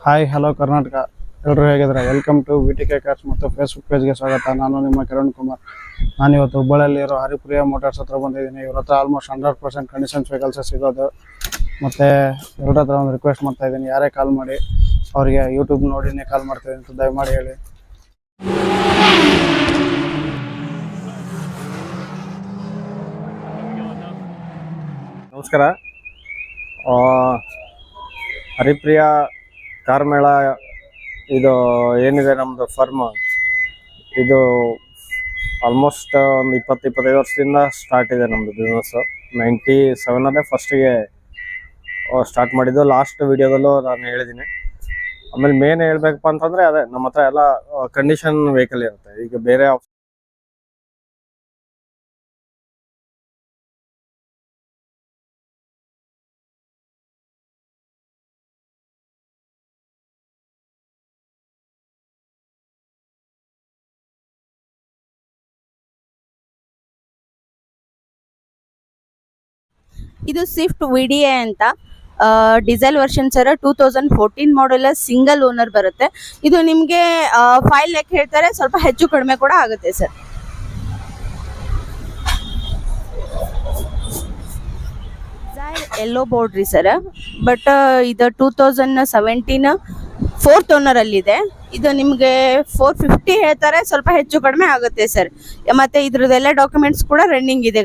Hi hello Karnataka ಎಲ್ಲರೂ ಹೇಗಿದ್ದಾರೆ? Welcome to VTK cars ಮತ್ತು ಫೇಸ್ಬುಕ್ ಪೇಜ್ಗೆ ಸ್ವಾಗತ. ನಾನು ನಿಮ್ಮ ಕಿರಣ್ ಕುಮಾರ್. ನಾನಿವತ್ತು ಹುಬ್ಬಳ್ಳಿಯಲ್ಲಿರೋ ಹರಿಪ್ರಿಯ ಮೋಟಾರ್ಸ್ ಹತ್ರ ಬಂದಿದ್ದೀನಿ. ಇವ್ರ ಹತ್ರ ಆಲ್ಮೋಸ್ಟ್ 100% ಕಂಡೀಷನ್ಸ್ ವೆಹಿಕಲ್ಸ್ ಸಿಗೋದು. ಮತ್ತು ಇವ್ರ ಹತ್ರ ಒಂದು ರಿಕ್ವೆಸ್ಟ್ ಮಾಡ್ತಾ ಇದ್ದೀನಿ, ಯಾರೇ ಕಾಲ್ ಮಾಡಿ ಅವರಿಗೆ ಯೂಟ್ಯೂಬ್ ನೋಡಿನೇ ಕಾಲ್ ಮಾಡ್ತಾಯಿದ್ದೀನಿ ಅಂತ ದಯಮಾಡಿ ಹೇಳಿ. ನಮಸ್ಕಾರ. ಹರಿಪ್ರಿಯ ಕಾರ್ ಮೇಳ ಇದು ಏನಿದೆ ನಮ್ಮದು ಫರ್ಮ್, ಇದು ಆಲ್ಮೋಸ್ಟ್ ಒಂದು 20-25 ವರ್ಷದಿಂದ ಸ್ಟಾರ್ಟ್ ಇದೆ ನಮ್ಮದು ಬಿಸ್ನೆಸ್ಸು. 97 ಫಸ್ಟಿಗೆ ಸ್ಟಾರ್ಟ್ ಮಾಡಿದ್ದು. ಲಾಸ್ಟ್ ವಿಡಿಯೋದಲ್ಲೂ ನಾನು ಹೇಳಿದ್ದೀನಿ. ಆಮೇಲೆ ಮೇನ್ ಹೇಳ್ಬೇಕಪ್ಪ ಅಂತಂದರೆ ಅದೇ, ನಮ್ಮ ಹತ್ರ ಎಲ್ಲ ಕಂಡೀಷನ್ ವೆಹಿಕಲ್ ಇರುತ್ತೆ. ಈಗ ಬೇರೆ ಇದು ಸ್ವಿಫ್ಟ್ VDI ಅಂತ diesel version sir. 2014 model, single owner ಬರುತ್ತೆ. ಇದು ನಿಮಗೆ 5 ಲ್ಯಾಕ್ ಹೇಳ್ತಾರೆ, ಸ್ವಲ್ಪ ಹೆಚ್ಚು ಕಡಿಮೆ ಕೂಡ ಆಗುತ್ತೆ ಸರ್. ಎಲ್ಲೋ ಬೋರ್ಡ್ರಿ ಸರ್, ಬಟ್ ಇದು 2017 4th ಓನರ್ ಅಲ್ಲಿದೆ. ಇದು ನಿಮಗೆ 450 ಹೇಳ್ತಾರೆ, ಸ್ವಲ್ಪ ಹೆಚ್ಚು ಕಡಿಮೆ ಆಗುತ್ತೆ ಸರ್. ಮತ್ತೆ ಇದ್ರದ್ದೆಲ್ಲ ಡಾಕ್ಯುಮೆಂಟ್ಸ್ ಕೂಡ ರನ್ನಿಂಗ್ ಇದೆ.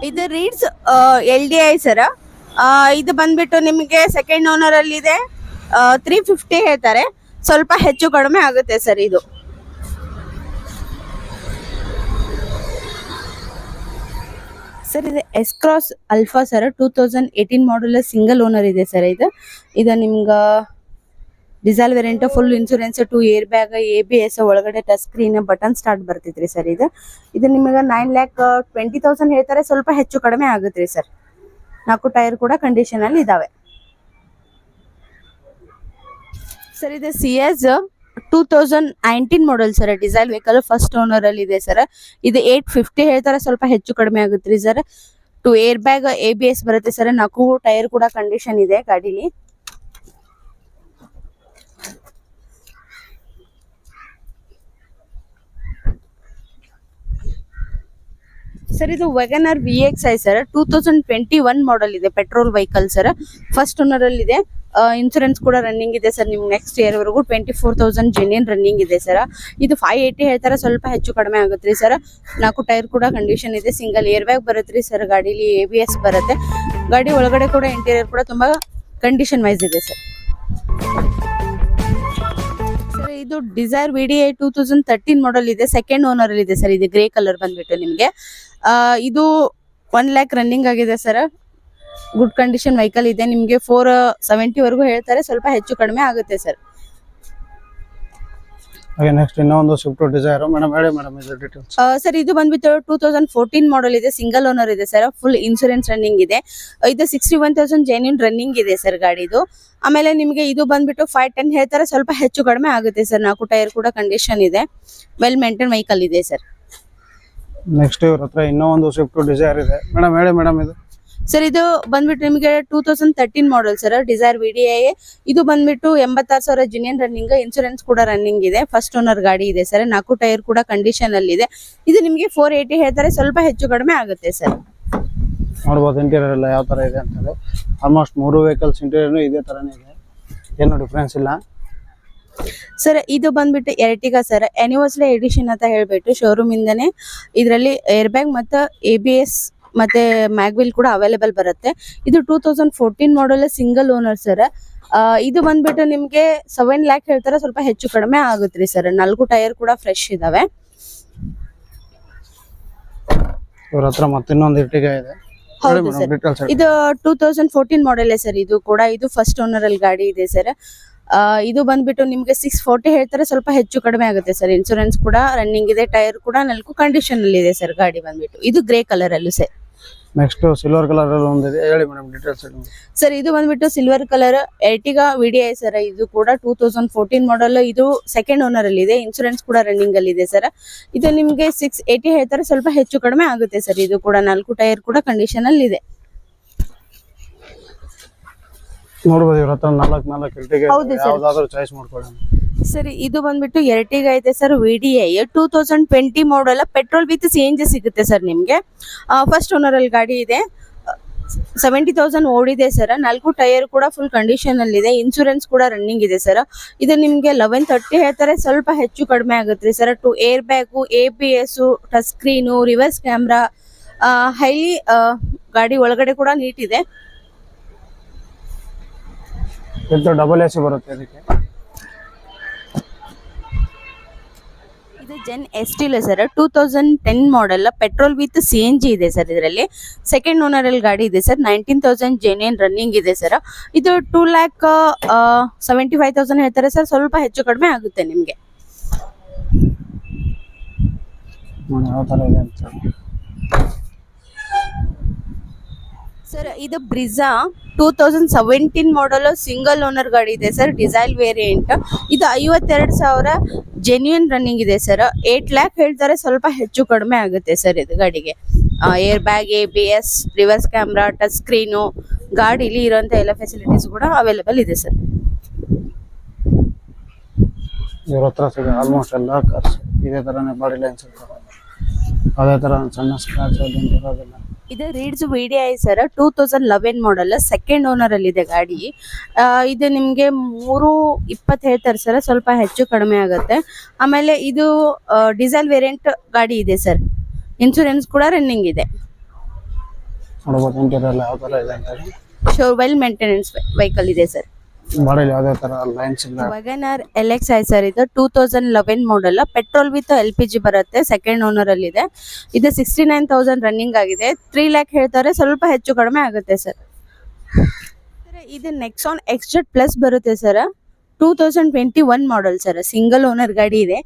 ಇದು ರೀಡ್ಸ್ LDI ಸರ್. ಇದು ಬಂದ್ಬಿಟ್ಟು ನಿಮಗೆ ಸೆಕೆಂಡ್ ಓನರ್ ಅಲ್ಲಿ ಇದೆ. 350 ಹೇಳ್ತಾರೆ, ಸ್ವಲ್ಪ ಹೆಚ್ಚು ಕಡಿಮೆ ಆಗುತ್ತೆ ಸರ್. ಇದು ಸರ್, ಇದು S-Cross Alpha sir. 2018 model, single owner ಇದೆ ಸರ್. ಇದು ನಿಮ್ಗೆ diesel variant, full insurance, 2 air bag, ABS, ಒಳಗಡೆ ಟಚ್ ಸ್ಕ್ರೀನ್, ಬಟನ್ ಸ್ಟಾರ್ಟ್ ಬರ್ತೈತ್ರಿ ಸರ್. ಇದು ನಿಮಗೆ 9,20,000 ಹೇಳ್ತಾರೆ, ಸ್ವಲ್ಪ ಹೆಚ್ಚು ಕಡಿಮೆ ಆಗುತ್ತೆ ಸರ್. 4 ಟೈರ್ ಕೂಡ ಕಂಡೀಷನ್ ಅಲ್ಲಿ ಇದಾವೆ ಸರ್. ಇದು CS 2019 model sir, diesel vehicle, first owner ಅಲ್ಲಿ ಇದೆ ಸರ್. ಇದು 850 ಹೇಳ್ತಾರೆ, ಸ್ವಲ್ಪ ಹೆಚ್ಚು ಕಡಿಮೆ ಆಗುತ್ತೆ ಸರ್. 2 ಏರ್ ಬ್ಯಾಗ್, ABS ಬರುತ್ತೆ ಸರ್. 4 ಟೈರ್ ಕೂಡ ಕಂಡೀಷನ್ ಇದೆ ಗಾಡಿಲಿ. ಸರ್, ಇದು WagonR VXi ಸರ್. 2021 ಮಾಡೆಲ್ ಇದೆ, petrol vehicle sir. First owner ಅಲ್ಲಿ ಇದೆ. ಇನ್ಸೂರೆನ್ಸ್ ಕೂಡ ರನ್ನಿಂಗ್ ಇದೆ ಸರ್. ನಿಮ್ಗೆ ನೆಕ್ಸ್ಟ್ ಇಯರ್ ವರೆಗೂ 24,000 ಜೆನ್ಯೂನ್ ರನ್ನಿಂಗ್ ಇದೆ ಸರ್. ಇದು 580 ಹೇಳ್ತಾರೆ, ಸ್ವಲ್ಪ ಹೆಚ್ಚು ಕಡಿಮೆ ಆಗುತ್ತೆ ಸರ್. 4 ಟೈರ್ ಕೂಡ ಕಂಡೀಷನ್ ಇದೆ. ಸಿಂಗಲ್ ಏರ್ ಬ್ಯಾಗ್ ಬರುತ್ತೆ ಸರ್. ಗಾಡಿಲಿ ABS ಬರುತ್ತೆ. ಗಾಡಿ ಒಳಗಡೆ ಕೂಡ ಇಂಟೀರಿಯರ್ ಕೂಡ ತುಂಬಾ ಕಂಡೀಷನ್ ವೈಸ್ ಇದೆ ಸರ್. ಇದು ಡಿಸೈರ್ VDI 2013 ಮಾಡೆಲ್ ಇದೆ, ಸೆಕೆಂಡ್ ಓನರ್ ಅಲ್ಲಿ ಇದೆ ಸರ್. ಇದು ಗ್ರೇ ಕಲರ್ ಬಂದ್ಬಿಟ್ಟು ನಿಮಗೆ ಇದು 1 ಲ್ಯಾಕ್ ರನ್ನಿಂಗ್ ಆಗಿದೆ ಸರ್. ಗುಡ್ ಕಂಡೀಷನ್ ವೆಹಿಕಲ್ ಇದೆ. ನಿಮಗೆ 470 ವರೆಗೂ ಹೇಳ್ತಾರೆ, ಸ್ವಲ್ಪ ಹೆಚ್ಚು ಕಡಿಮೆ ಆಗುತ್ತೆ ಸರ್. ನೆಕ್ಸ್ಟ್ ಇನ್ನೊಂದು ಸ್ವಿಫ್ಟ್ ಡಿಸೈರ್. ಮೇಡಮ್ ಹೇಳಿ ಮೇಡಮ್ ಇದು ಡೀಟೇಲ್ಸ್. ಸರ್, ಇದು ಬಂದ್ಬಿಟ್ಟು 2014 ಮಾಡೆಲ್ ಇದೆ, ಸಿಂಗಲ್ ಓನರ್ ಇದೆ ಸರ್. ಫುಲ್ ಇನ್ಶೂರೆನ್ಸ್ ರನ್ನಿಂಗ್ ಇದೆ. ಇದು 61,000 ಜೆನ್ಯೂನ್ ರನ್ನಿಂಗ್ ಇದೆ ಸರ್ ಗಾಡಿದು. ಆಮೇಲೆ ನಿಮಗೆ ಇದು ಬಂದ್ಬಿಟ್ಟು 510 ಹೇಳ್ತಾರೆ, ಸ್ವಲ್ಪ ಹೆಚ್ಚು ಕಡಿಮೆ ಆಗುತ್ತೆ ಸರ್. 4 ಟೈರ್ ಕೂಡ ಕಂಡೀಷನ್ ಇದೆ. ವೆಲ್ ಮೇಂಟೈನ್ ವೆಹಿಕಲ್ ಇದೆ ಸರ್. ನೆಕ್ಸ್ಟ್ ಇವ್ರ ಹತ್ರ ಇನ್ನೊಂದು ಸ್ವಿಫ್ಟ್ ಡಿಸೈರ್ ಇದೆ. ಮೇಡಮ್ ಹೇಳಿ ಮೇಡಮ್ ಇದು. ಸರ್, ಇದು ಬಂದ್ಬಿಟ್ಟು ನಿಮಗೆ 2013 ಮಾಡೆಲ್ ಸರ್, ಡಿಸೈರ್ VDI. ಇದು ಬಂದ್ಬಿಟ್ಟು 86,000 ಜೆನ್ಯೂನ್ ರನ್ನಿಂಗ್, ಇನ್ಶೂರೆನ್ಸ್ ಕೂಡ ರನ್ನಿಂಗ್ ಇದೆ. ಫಸ್ಟ್ ಓನರ್ ಗಾಡಿ ಇದೆ ಸರ್. 4 ಟೈರ್ ಕೂಡ ಕಂಡೀಷನ್ ಅಲ್ಲಿ ಇದೆ. ಇದು ನಿಮಗೆ 480 ಹೇಳ್ತಾರೆ, ಸ್ವಲ್ಪ ಹೆಚ್ಚು ಕಡಿಮೆ ಆಗುತ್ತೆ ಸರ್. ನೋಡ್ಬೋದು ಇಂಟೀರಿಯರ್ ಎಲ್ಲ ಯಾವ ತರ ಇದೆ ಅಂತ ಹೇಳಿ. ಆಲ್ಮೋಸ್ಟ್ 3 ವೆಹಿಕಲ್ಸ್ ಇಂಟೀರಿಯರ್ ಇದೇ ತರನೇ ಇದೆ, ಏನು ಡಿಫ್ರೆನ್ಸ್ ಇಲ್ಲ ಸರ್. ಇದು ಬಂದ್ಬಿಟ್ಟು Ertiga ಸರ್, ಆನಿವರ್ಸರಿ ಎಡಿಷನ್ ಅಂತ ಹೇಳ್ಬಿಟ್ಟು ಶೋರೂಮ್ ಇಂದಾನೆ ಇದರಲ್ಲಿ ಏರ್ ಬ್ಯಾಗ್ ಮತ್ತು ABS ಮತ್ತೆ ಮ್ಯಾಗ್ವಿಲ್ ಕೂಡ ಅವೈಲೇಬಲ್ ಬರುತ್ತೆ. ಇದು 2014 ಮಾಡೆಲ್, ಸಿಂಗಲ್ ಓನರ್ ಸರ್. ಇದು ಬಂದ್ಬಿಟ್ಟು ನಿಮ್ಗೆ 7 ಲ್ಯಾಕ್ ಹೇಳ್ತಾರೆ, ಸ್ವಲ್ಪ ಹೆಚ್ಚು ಕಡಿಮೆ ಆಗುತ್ತೆ ಸರ್. 4 ಟೈರ್ ಕೂಡ ಫ್ರೆಶ್ ಇದಾವೆ. ಇವ್ರ ಹತ್ರ ಮತ್ತೆ ಇನ್ನೊಂದು Ertiga ಇದೆ. ಹೌದು ಸರ್, ಇದು 2014 ಮಾಡೆಲ್ ಸರ್. ಇದು ಕೂಡ ಇದು ಫಸ್ಟ್ ಓನರ್ ಅಲ್ಲಿ ಗಾಡಿ ಇದೆ ಸರ್. ಇದು ಬಂದ್ಬಿಟ್ಟು ನಿಮ್ಗೆ 640 ಹೇಳ್ತಾರೆ, ಸ್ವಲ್ಪ ಹೆಚ್ಚು ಕಡಿಮೆ ಆಗುತ್ತೆ ಸರ್. ಇನ್ಶೂರೆನ್ಸ್ ಕೂಡ ರನ್ನಿಂಗ್ ಇದೆ. ಟೈರ್ ಕೂಡ 4 ಕಂಡೀಷನ್ ಅಲ್ಲಿ ಇದೆ ಸರ್. ಗಾಡಿ ಬಂದ್ಬಿಟ್ಟು ಇದು ಗ್ರೇ ಕಲರ್ ಅಲ್ಲೂ ಸರ್. ನೆಕ್ಸ್ಟ್ ಸಿಲ್ವರ್ ಕಲರ್ ಅಲ್ಲಿ ಒಂದಿದೆ, ಹೇಳಿ ಮೇಡಮ್ ಡೀಟೇಲ್ಸ್. ಸರ್, ಇದು ಬಂದ್ಬಿಟ್ಟು silver colour Ertiga VDI sir. ಇದು ಕೂಡ 2014 ಮಾಡೆಲ್. ಇದು ಸೆಕೆಂಡ್ ಓನರ್ ಅಲ್ಲಿ ಇದೆ. ಇನ್ಶೂರೆನ್ಸ್ ಕೂಡ ರನ್ನಿಂಗ್ ಅಲ್ಲಿ ಇದೆ ಸರ್. ಇದು ನಿಮ್ಗೆ 680 ಹೇಳ್ತಾರೆ, ಸ್ವಲ್ಪ ಹೆಚ್ಚು ಕಡಿಮೆ ಆಗುತ್ತೆ ಸರ್. ಇದು ಕೂಡ 4 ಟೈರ್ ಕೂಡ ಕಂಡೀಷನ್ ಅಲ್ಲಿ ಇದೆ. ನೋಡ್ಬೋದು ಇವ್ರ ಹತ್ರ 4 ಇರ್ಟಿಗೆ ಹೌದು sir. ಯಾವ್ದಾದ್ರು ಚಾಯ್ಸ್ ಮಾಡ್ಕೊಳ್ಳಿ. ಸರ್ ಇದು ಬಂದ್ಬಿಟ್ಟು ಎರಟಿಗ ಐತೆ sir VDI 2020 model petrol with CNG ಸಿಗುತ್ತೆ ಸರ್ ನಿಮ್ಗೆ. ಫಸ್ಟ್ ಓನರ್ ಅಲ್ಲಿ ಗಾಡಿ ಇದೆ. 70,000 ಓಡಿದೆ ಸರ್. 4 ಟೈರ್ ಕೂಡ ಫುಲ್ ಕಂಡೀಷನ್ ಅಲ್ಲಿ ಇದೆ. ಇನ್ಶೂರೆನ್ಸ್ ಕೂಡ ರನ್ನಿಂಗ್ ಇದೆ ಸರ್. ಇದು ನಿಮ್ಗೆ 1130 ಹೇಳ್ತಾರೆ, ಸ್ವಲ್ಪ ಹೆಚ್ಚು ಕಡಿಮೆ ಆಗುತ್ತೆ sir. 2 air bag, ABS, touch screen, reverse camera, highly ಗಾಡಿ ಒಳಗಡೆ ಕೂಡ ನೀಟ್ ಇದೆ. ಇದು ಡಬಲ್ AC ಬರುತ್ತೆ ಇದಕ್ಕೆ. ಇದು Zen Estilo sir 2010 model petrol with CNG ಇದೆ ಸರ್. ಇದರಲ್ಲಿ ಸೆಕೆಂಡ್ ಓನರ್ ಅಲ್ಲಿ ಗಾಡಿ ಇದೆ ಸರ್. 19,000 ಜೆನ್ಯೂನ್ ರನ್ನಿಂಗ್ ಇದೆ ಸರ್. ಇದು 2,75,000 ಹೇಳ್ತಾರೆ ಸರ್, ಸ್ವಲ್ಪ ಹೆಚ್ಚು ಕಡಿಮೆ ಆಗುತ್ತೆ ನಿಮ್ಗೆ. ನೋಡಿ ಯಾವ ತರ ಇದೆ ಅಂತ. ಸರ್ ಇದು ಬ್ರಿಜಾ 2017 ಮಾಡಲ್ ಸಿಂಗಲ್ ಓನರ್ ಗಾಡಿ ಇದೆ ಸರ್. Diesel variant. ಇದು 52,000 ಜೆನ್ಯೂನ್ ರನ್ನಿಂಗ್ ಇದೆ ಸರ್. 8 lakh ಹೇಳ್ತಾರೆ, ಸ್ವಲ್ಪ ಹೆಚ್ಚು ಕಡಿಮೆ ಆಗುತ್ತೆ ಸರ್ ಇದು ಗಾಡಿಗೆ. Air bag, ABS, reverse camera, touch screen, ಗಾಡಿಲಿ ಇರುವಂತ ಎಲ್ಲ ಫೆಸಿಲಿಟೀಸ್ ಕೂಡ ಅವೈಲೇಬಲ್ ಇದೆ ಸರ್. ಇವ್ರ ಹತ್ರ ಸಿಗ ಆಲ್ಮೋಸ್ಟ್ ಎಲ್ಲ ಕಾರ್ಸ್ ಇದೇ ತರನೇ ಬಾಡಿ ಲೈನ್ಸ್ ಇರ್ತವೆ. ಅದೇ ತರ ಸಣ್ಣ ಸ್ಕ್ರಾಚ್ ಇರೋದಿಲ್ಲ. ಇದು Ritz VDI sir 2011 model second owner ಅಲ್ಲಿ ಇದೆ ಗಾಡಿ. ಇದು ನಿಮ್ಗೆ 320 ಹೇಳ್ತಾರೆ ಸರ್, ಸ್ವಲ್ಪ ಹೆಚ್ಚು ಕಡಿಮೆ ಆಗುತ್ತೆ. ಆಮೇಲೆ ಇದು ಡೀಸೆಲ್ ವೇರಿಯಂಟ್ ಗಾಡಿ ಇದೆ ಸರ್. ಇನ್ಶೂರೆನ್ಸ್ ಕೂಡ ರನ್ನಿಂಗ್ ಇದೆ. ನೋಡ್ಬೋದು ಇಂಟೀರಿಯರ್ ಯಾವ ತರ ಇದೆ ಅಂತ ಹೇಳಿ. ವೆಲ್ ಮೇಂಟೆನೆನ್ಸ್ ವೆಹಿಕಲ್ ಇದೆ ಸರ್. ಬಾಡಿಲಿ ಯಾವುದೇ ತರ ಲೈನ್ಸ್ ಇಲ್ಲ. WagonR LXi sir. ಇದು 2011 ಮಾಡಲ್ ಪೆಟ್ರೋಲ್ ವಿತ್ LPG ಬರುತ್ತೆ. ಸೆಕೆಂಡ್ ಓನರ್ ಅಲ್ಲಿ ಇದೆ. ಇದು 69,000 ರನ್ನಿಂಗ್ ಆಗಿದೆ. 3 lakh ಹೇಳ್ತಾರೆ, ಸ್ವಲ್ಪ ಹೆಚ್ಚು ಕಡಿಮೆ ಆಗುತ್ತೆ ಸರ್. ಇದು ನೆಕ್ಸಾನ್ XZ ಪ್ಲಸ್ ಬರುತ್ತೆ sir. 2021 model sir. Single owner ಗಾಡಿ ಇದೆ.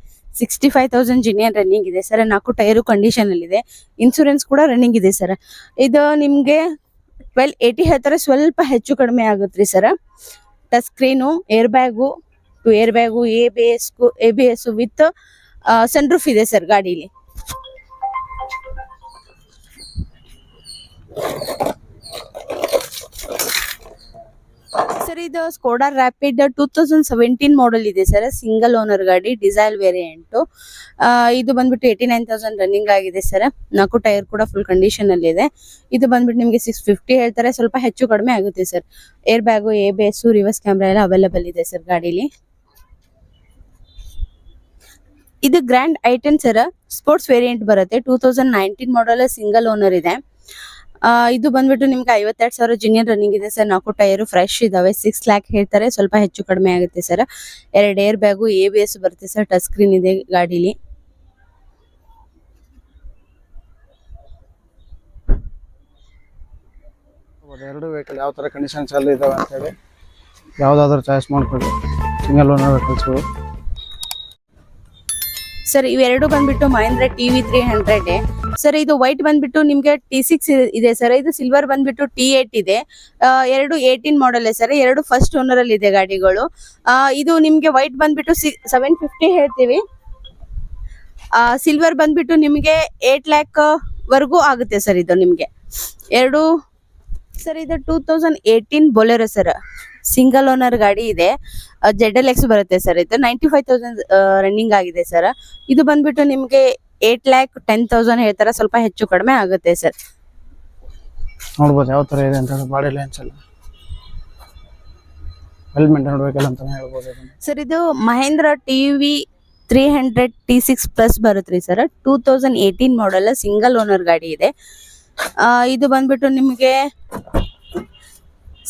65,000 ಜೆನ್ಯೂನ್ ರನ್ನಿಂಗ್ ಇದೆ ಸರ್. 4 ಟೈರು ಕಂಡೀಷನ್ ಅಲ್ಲಿ ಇದೆ. ಇನ್ಶೂರೆನ್ಸ್ ಕೂಡ ರನ್ನಿಂಗ್ ಇದೆ ಸರ್. ಇದು ನಿಮ್ಗೆ 1280 ಹೇಳ್ತಾರೆ, ಸ್ವಲ್ಪ ಹೆಚ್ಚು ಕಡಿಮೆ ಆಗುತ್ತೆ sir. Touch screen, air bag, 2 air bag, ABS with sunroof ಇದೆ ಸರ್ ಗಾಡಿಲಿ. ಸರ್ ಇದು ಸ್ಕೋಡಾ ರ್ಯಾಪಿಡ್ 2017 ಮಾಡಲ್ ಇದೆ ಸರ್. ಸಿಂಗಲ್ ಓನರ್ ಗಾಡಿ, ಡಿಸೈಲ್ ವೇರಿಯಂಟ್. ಇದು ಬಂದ್ಬಿಟ್ಟು 89,000 ರನ್ನಿಂಗ್ ಆಗಿದೆ ಸರ್. 4 ಟೈರ್ ಕೂಡ ಫುಲ್ ಕಂಡೀಷನ್ ಅಲ್ಲಿ ಇದೆ. ಇದು ಬಂದ್ಬಿಟ್ಟು ನಿಮಗೆ 650 ಹೇಳ್ತಾರೆ, ಸ್ವಲ್ಪ ಹೆಚ್ಚು ಕಡಿಮೆ ಆಗುತ್ತೆ sir. Air bag, ABS, reverse camera ಎಲ್ಲ ಅವೈಲೇಬಲ್ ಇದೆ ಸರ್ ಗಾಡಿಲಿ. ಇದು Grand i ten sir. Sports variant ಬರುತ್ತೆ. 2019 ಮಾಡಲ್ ಸಿಂಗಲ್ ಓನರ್ ಇದೆ. ಇದು ಬಂದ್ಬಿಟ್ಟು ನಿಮ್ಗೆ 52,000 ಜೆನ್ಯೂನ್ ರನ್ನಿಂಗ್ ಇದೆ ಸರ್. 4 ಟೈರು ಫ್ರೆಶ್ ಇದಾವೆ. 6 lakh ಹೇಳ್ತಾರೆ, ಸ್ವಲ್ಪ ಹೆಚ್ಚು ಕಡಿಮೆ ಆಗುತ್ತೆ ಸರ್. 2 ಏರ್ ಬ್ಯಾಗು, ABS ಬರುತ್ತೆ ಸರ್. ಟಚ್ ಸ್ಕ್ರೀನ್ ಇದೆ ಗಾಡಿಲಿ. ಎರಡು ವೆಹಿಕಲ್ ಯಾವ ತರ ಕಂಡೀಷನ್ಸ್ ಅಲ್ಲಿ ಇದಾವೆ ಅಂತ ಹೇಳಿ ಯಾವ್ದಾದ್ರು ಚಾಯ್ಸ್ ಮಾಡ್ಕೊಳ್ಳಿ. ಸಿಂಗಲ್ ಓನರ್ ವೆಹಿಕಲ್ಸ್ ಸರ್ ಇವೆರಡು ಬಂದ್ಬಿಟ್ಟು ಮಹೇಂದ್ರ TV 300 ಸರ್. ಇದು ವೈಟ್ ಬಂದ್ಬಿಟ್ಟು ನಿಮ್ಗೆ T6 ಇದೆ ಸರ್. ಇದು ಸಿಲ್ವರ್ ಬಂದ್ಬಿಟ್ಟು T8 ಇದೆ. ಎರಡು 18 ಮಾಡಲ್ ಸರ್. ಎರಡು ಫಸ್ಟ್ ಓನರ್ ಅಲ್ಲಿ ಇದೆ ಗಾಡಿಗಳು. ಇದು ನಿಮ್ಗೆ ವೈಟ್ ಬಂದ್ಬಿಟ್ಟು 750 ಹೇಳ್ತೀವಿ. ಸಿಲ್ವರ್ ಬಂದ್ಬಿಟ್ಟು ನಿಮ್ಗೆ 8 lakh ವರ್ಗೂ ಆಗುತ್ತೆ ಸರ್. ಇದು ನಿಮ್ಗೆ ಎರಡು ಸರ್. ಇದು 2018 ಬೊಲೆರೋ ಸರ್. ಸಿಂಗಲ್ ಓನರ್ ಗಾಡಿ ಇದೆ. ZLX ಬರುತ್ತೆ ಸರ್. ಇದು 95,000 ರನ್ನಿಂಗ್ ಆಗಿದೆ ಸರ್. ಇದು ಬಂದ್ಬಿಟ್ಟು ನಿಮ್ಗೆ 8,10,000 ಹೇಳ್ತಾರೆ, ಸ್ವಲ್ಪ ಹೆಚ್ಚು ಕಡಿಮೆ ಆಗುತ್ತೆ ಸರ್. ನೋಡ್ಬೋದು ಯಾವ ತರ ಇದೆ ಅಂತ. ಬಾಡಿ ಲೈನ್ಸ್ ಎಲ್ಲ ವೆಲ್ ಮೇಂಟೈನ್ಡ್ ವೆಹಿಕಲ್ ಅಂತಾನೆ ಹೇಳ್ಬೋದು ಸರ್. ಇದು ಮಹೇಂದ್ರ TV 300 T6 ಪ್ಲಸ್ ಬರುತ್ತೆ ಸರ್. 2018 ಮಾಡಲ್ ಸಿಂಗಲ್ ಓನರ್ ಗಾಡಿ ಇದೆ. ಇದು ಬಂದ್ಬಿಟ್ಟು ನಿಮಗೆ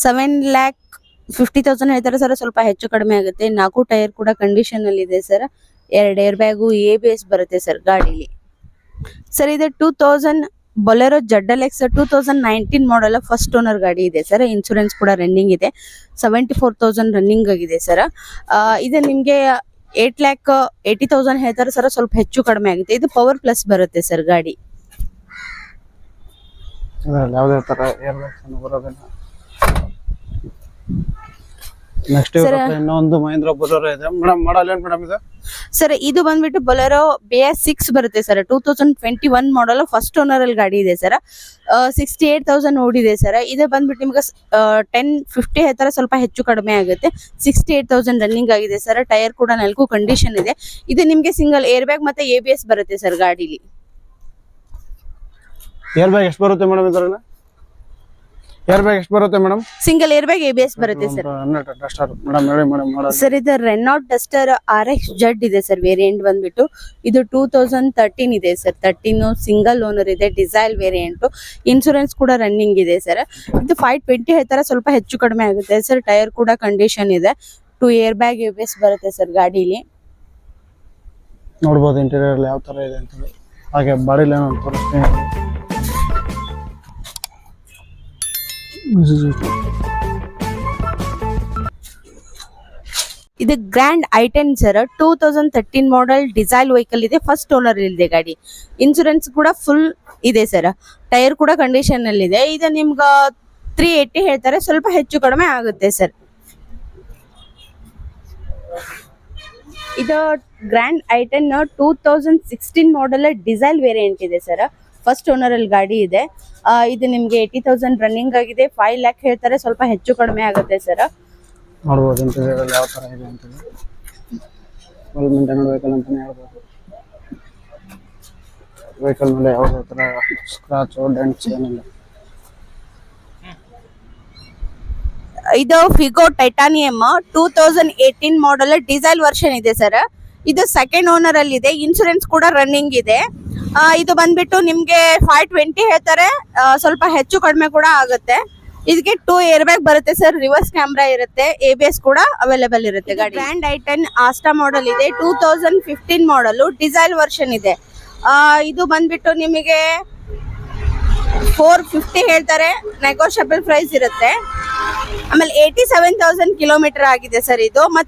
7,50,000 ಹೇಳ್ತಾರೆ ಸರ್, ಸ್ವಲ್ಪ ಹೆಚ್ಚು ಕಡಿಮೆ ಆಗುತ್ತೆ. 4 ಟೈರ್ ಕೂಡ ಕಂಡೀಷನ್ ಅಲ್ಲಿ ಇದೆ ಸರ್. 2 ಏರ್ ಬ್ಯಾಗು, ABS ಬರುತ್ತೆ ಸರ್ ಗಾಡಿಲಿ. ಸರ್ ಇದು 2000 ಬೊಲೆರೋ ZLX 2019 ಮಾಡಲ್ ಫಸ್ಟ್ ಓನರ್ ಗಾಡಿ ಇದೆ ಸರ್. ಇನ್ಶೂರೆನ್ಸ್ ಕೂಡ ರನ್ನಿಂಗ್ ಇದೆ. 74,000 ರನ್ನಿಂಗ್ ಆಗಿದೆ ಸರ್. ಇದು ನಿಮ್ಗೆ 8,80,000 ಹೇಳ್ತಾರೆ ಸರ್, ಸ್ವಲ್ಪ ಹೆಚ್ಚು ಕಡಿಮೆ ಆಗುತ್ತೆ. ಇದು ಪವರ್ ಪ್ಲಸ್ ಬರುತ್ತೆ ಸರ್ ಗಾಡಿ. ಯಾವುದೇ ತರ ಏರ್ ಬ್ಯಾಗ್ಸ್ ಬರೋದಿಲ್ಲ. ನೆಕ್ಸ್ಟ್ ಇನ್ನೊಂದು ಮಹೇಂದ್ರ ಬೊಲೆರೋ ಇದೆ ಮೇಡಮ್. ಮಾಡಲ್ ಏನ್ ಮೇಡಮ್ ಇದು? ಸರ್ ಇದು ಬಂದ್ಬಿಟ್ಟು ಬೊಲೆರೋ BS6 ಬರುತ್ತೆ ಸರ್. 2021 ಮಾಡಲ್, ಫಸ್ಟ್ ಓನರ್ ಅಲ್ಲಿ ಗಾಡಿ ಇದೆ ಸರ್. 68,000 ಓಡಿದೆ ಸರ್. ಇದು ಬಂದ್ಬಿಟ್ಟು ನಿಮ್ಗೆ 1050 ಹೇಳ್ತಾರೆ, ಸ್ವಲ್ಪ ಹೆಚ್ಚು ಕಡಿಮೆ ಆಗುತ್ತೆ. 68,000 ರನ್ನಿಂಗ್ ಆಗಿದೆ ಸರ್. ಟೈರ್ ಕೂಡ 4 ಕಂಡೀಷನ್ ಇದೆ. ಇದು ನಿಮ್ಗೆ ಸಿಂಗಲ್ ಏರ್ ಬ್ಯಾಗ್ ಮತ್ತೆ ABS ಬರುತ್ತೆ ಸರ್ ಗಾಡಿಲಿ. ಏರ್ ಬ್ಯಾಗ್ ಎಷ್ಟು ಬರುತ್ತೆ ಮೇಡಮ್ ಇದ್ರಲ್ಲಿ? ಏರ್ ಬ್ಯಾಗ್ ಎಷ್ಟು ಬರುತ್ತೆ madam? Single air bag ABS ಬರುತ್ತೆ ಸರ್. ಡಸ್ಟರ್ ಮೇಡಮ್ ಹೇಳಿ ಮೇಡಮ್. ಮಾಡಲ್ ಸರ್ ಇದು ರೆನಾಲ್ಟ್ ಡಸ್ಟರ್ RX Z ಇದೆ ಸರ್. ವೇರಿಯಂಟ್ ಬಂದ್ಬಿಟ್ಟು ಇದು 2013 ಇದೆ ಸರ್. 13 ಸಿಂಗಲ್ ಓನರ್ ಇದೆ, ಡಿಸೈಲ್ ವೇರಿಯಂಟ್. ಇನ್ಸೂರೆನ್ಸ್ ಕೂಡ ರನ್ನಿಂಗ್ ಇದೆ ಸರ್. ಇದು 520 ಹೇಳ್ತಾರೆ, ಸ್ವಲ್ಪ ಹೆಚ್ಚು ಕಡಿಮೆ ಆಗುತ್ತೆ ಸರ್. ಟೈರ್ ಕೂಡ ಕಂಡೀಷನ್ ಇದೆ. 2 ಏರ್ ಬ್ಯಾಗ್ ABS ಬರುತ್ತೆ ಸರ್ ಗಾಡಿಲಿ. ನೋಡ್ಬೋದು ಇಂಟೀರಿಯರ್ ಯಾವ ತರ ಇದೆ ಅಂತ. ಹಾಗೆ ಬಾಡಿಲಿ ಏನೋ ತೋರಿಸ್ತೀನಿ. ಇದು grand i10 sir. 2013 model diesel vehicle ಇದೆ, ಫಸ್ಟ್ ಓನರ್ ಇದೆ ಗಾಡಿ. ಇನ್ಸೂರೆನ್ಸ್ ಕೂಡ ಫುಲ್ ಇದೆ ಸರ್. ಟೈರ್ ಕೂಡ ಕಂಡೀಷನ್ ಅಲ್ಲಿ ಇದೆ. ಇದು ನಿಮ್ಗ 380 ಹೇಳ್ತಾರೆ, ಸ್ವಲ್ಪ ಹೆಚ್ಚು ಕಡಿಮೆ ಆಗುತ್ತೆ ಸರ್. ಇದು grand i10 2016 model diesel variant ಇದೆ ಸರ್. ಫಸ್ಟ್ ಓನರ್ ಅಲ್ಲಿ ಗಾಡಿ ಇದೆ. ಇದು ನಿಮ್ಗೆ 80,000 ರನ್ನಿಂಗ್ ಆಗಿದೆ. 5 lakh ಹೇಳ್ತಾರೆ, ಸ್ವಲ್ಪ ಹೆಚ್ಚು ಕಡಿಮೆ ಆಗುತ್ತೆ ಸರ್. ನೋಡ್ಬೋದು ಇಂಟೀರಿಯರ್ ಯಾವ ತರ ಇದೆ ಅಂತ. ವೆಲ್ ಮೇಂಟೈನ್ ವೆಹಿಕಲ್ ಅಂತಾನೆ ಹೇಳ್ಬೋದು. ವೆಹಿಕಲ್ ಮೇಲೆ ಯಾವುದೇ ತರ ಸ್ಕ್ರಾಚ್ ಡೆಂಟ್ಸ್ ಏನಿಲ್ಲ. ಇದು Figo titanium 2018 model diesel version ಇದೆ ಸರ್. ಇದು ಸೆಕೆಂಡ್ ಓನರ್ ಅಲ್ಲಿ ಇದೆ. ಇನ್ಸೂರೆನ್ಸ್ ಕೂಡ ರನ್ನಿಂಗ್ ಇದೆ. ಇದು ಬಂದ್ಬಿಟ್ಟು ನಿಮ್ಗೆ 520 ಹೇಳ್ತಾರೆ, ಸ್ವಲ್ಪ ಹೆಚ್ಚು ಕಡಿಮೆ ಕೂಡ ಆಗುತ್ತೆ. ಇದಕ್ಕೆ 2 ಏರ್ ಬ್ಯಾಗ್ ಬರುತ್ತೆ ಸರ್. ರಿವರ್ಸ್ ಕ್ಯಾಮ್ರಾ ಇರುತ್ತೆ. ABS ಕೂಡ ಅವೈಲೇಬಲ್ ಇರುತ್ತೆ ಗಾಡಿ. ಗ್ರ್ಯಾಂಡ್ i10 ಆಸ್ಟಾ ಮಾಡೆಲ್ ಇದೆ. 2015 ಮಾಡೆಲ್ ಡಿಸೈಲ್ ವರ್ಷನ್ ಇದೆ. ಇದು ಬಂದ್ಬಿಟ್ಟು ನಿಮಗೆ 450 ಹೇಳ್ತಾರೆ, ನೆಗೋಷಿಯಬಲ್ ಪ್ರೈಸ್ ಇರುತ್ತೆ. ಆಮೇಲೆ 87,000 ಕಿಲೋಮೀಟರ್ ಆಗಿದೆ ಸರ್ ಇದು. ಮತ್ತೆ